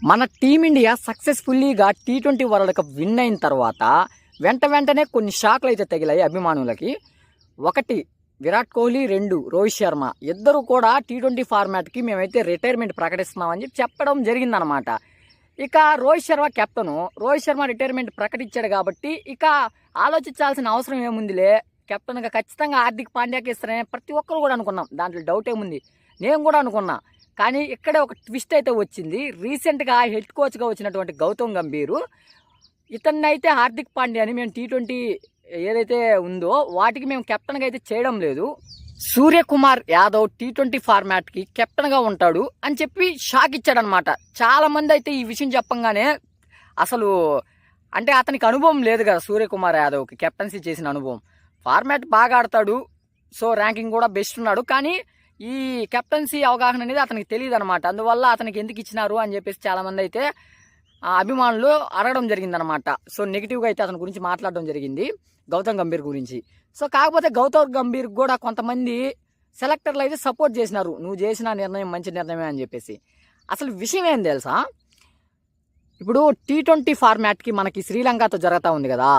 మన టీమిండియా సక్సెస్ఫుల్లీగా T20 world cup win అయిన తర్వాత వెంటనే కొన్ని షాక్లు అయితే తగిలాయి అభిమానులకి. ఒకటి విరాట్ కోహ్లీ, రెండు రోహిత్ శర్మ, ఇద్దరు కూడా T20 ఫార్మాట్కి మేమైతే రిటైర్మెంట్ ప్రకటిస్తున్నామని చెప్పడం జరిగిందనమాట. ఇక రోహిత్ శర్మ కెప్టెను, రోహిత్ శర్మ రిటైర్మెంట్ ప్రకటించాడు కాబట్టి ఇక ఆలోచించాల్సిన అవసరం ఏముందిలే, కెప్టెన్గా ఖచ్చితంగా హార్దిక్ పాండ్యాకి ఇస్తారని ప్రతి ఒక్కరు కూడా అనుకున్నాం. దాంట్లో డౌట్ ఏముంది, నేను కూడా అనుకున్నా. కానీ ఇక్కడే ఒక ట్విస్ట్ అయితే వచ్చింది. రీసెంట్గా హెడ్ కోచ్గా వచ్చినటువంటి గౌతమ్ గంభీర్ ఇతన్ని అయితే హార్దిక్ పాండ్యాని మేము T20 ఏదైతే ఉందో వాటికి మేము కెప్టెన్గా అయితే చేయడం లేదు, సూర్యకుమార్ యాదవ్ T20 ఫార్మాట్కి కెప్టెన్గా ఉంటాడు అని చెప్పి షాక్ ఇచ్చాడనమాట. చాలామంది అయితే ఈ విషయం చెప్పంగానే అసలు అంటే అతనికి అనుభవం లేదు కదా సూర్యకుమార్ యాదవ్కి, కెప్టెన్సీ చేసిన అనుభవం. ఫార్మాట్ బాగా ఆడతాడు, సో ర్యాంకింగ్ కూడా బెస్ట్ ఉన్నాడు, కానీ ఈ కెప్టెన్సీ అవగాహన అనేది అతనికి తెలియదు అనమాట. అందువల్ల అతనికి ఎందుకు ఇచ్చినారు అని చెప్పేసి చాలామంది అయితే అభిమానులు అడగడం జరిగిందనమాట. సో నెగిటివ్గా అయితే అతని గురించి మాట్లాడడం జరిగింది, గౌతమ్ గంభీర్ గురించి. సో కాకపోతే గౌతమ్ గంభీర్ కూడా కొంతమంది సెలెక్టర్లు అయితే సపోర్ట్ చేసినారు, నువ్వు చేసిన నిర్ణయం మంచి నిర్ణయమే అని చెప్పేసి. అసలు విషయం ఏం తెలుసా, ఇప్పుడు T20 ఫార్మాట్కి మనకి శ్రీలంకతో జరుగుతూ ఉంది కదా,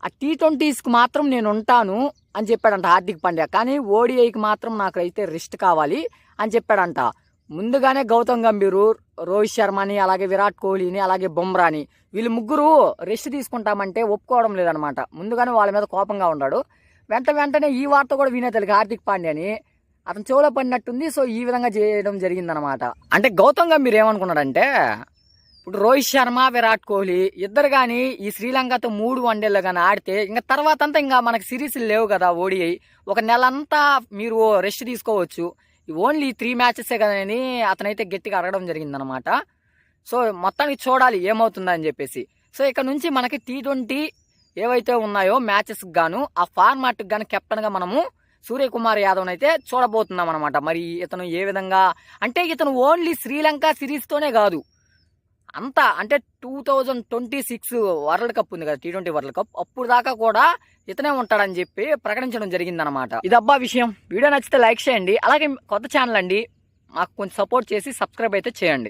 ఆ T20స్కి మాత్రం నేను ఉంటాను అని చెప్పాడంట హార్దిక్ పాండ్యా. కానీ ఓడిఐకి మాత్రం నాకైతే రెస్ట్ కావాలి అని చెప్పాడంట. ముందుగానే గౌతమ్ గంభీర్, రోహిత్ శర్మని, అలాగే విరాట్ కోహ్లీని, అలాగే బుమ్రాని, వీళ్ళు ముగ్గురు రెస్ట్ తీసుకుంటామంటే ఒప్పుకోవడం లేదనమాట. ముందుగానే వాళ్ళ మీద కోపంగా ఉన్నాడు. వెంటనే ఈ వార్త కూడా వినేతలకి హార్దిక్ పాండ్యాని అతను చెవులో పడినట్టుంది. సో ఈ విధంగా చేయడం జరిగిందనమాట. అంటే గౌతమ్ గంభీర్ ఏమనుకున్నాడంటే, ఇప్పుడు రోహిత్ శర్మ, విరాట్ కోహ్లీ ఇద్దరు కానీ ఈ శ్రీలంకతో 3 వన్డేల్లో కానీ ఆడితే ఇంకా తర్వాత అంతా ఇంకా మనకి సిరీస్లు లేవు కదా, ఓడిఐ ఒక నెల అంతా మీరు రెస్ట్ తీసుకోవచ్చు, ఓన్లీ 3 మ్యాచెసే కదా అని అతనైతే గట్టిగా అడగడం జరిగిందనమాట. సో మొత్తానికి చూడాలి ఏమవుతుందని చెప్పేసి. సో ఇక్కడ నుంచి మనకి T20 ఏవైతే ఉన్నాయో మ్యాచెస్కి గాను ఆ ఫార్మాట్కి గాను కెప్టెన్గా మనము సూర్యకుమార్ యాదవ్ని అయితే చూడబోతున్నాం అనమాట. మరి ఇతను ఏ విధంగా అంటే, ఇతను ఓన్లీ శ్రీలంక సిరీస్తోనే కాదు, అంతా అంటే 2026 వరల్డ్ కప్ ఉంది కదా, T20 వరల్డ్ కప్, అప్పుడు దాకా కూడా ఇతనే ఉంటాడని చెప్పి ప్రకటించడం జరిగిందనమాట. ఇదబ్బా విషయం. వీడియో నచ్చితే లైక్ చేయండి, అలాగే కొత్త ఛానల్ అండి, మాకు కొంచెం సపోర్ట్ చేసి సబ్స్క్రైబ్ అయితే చేయండి.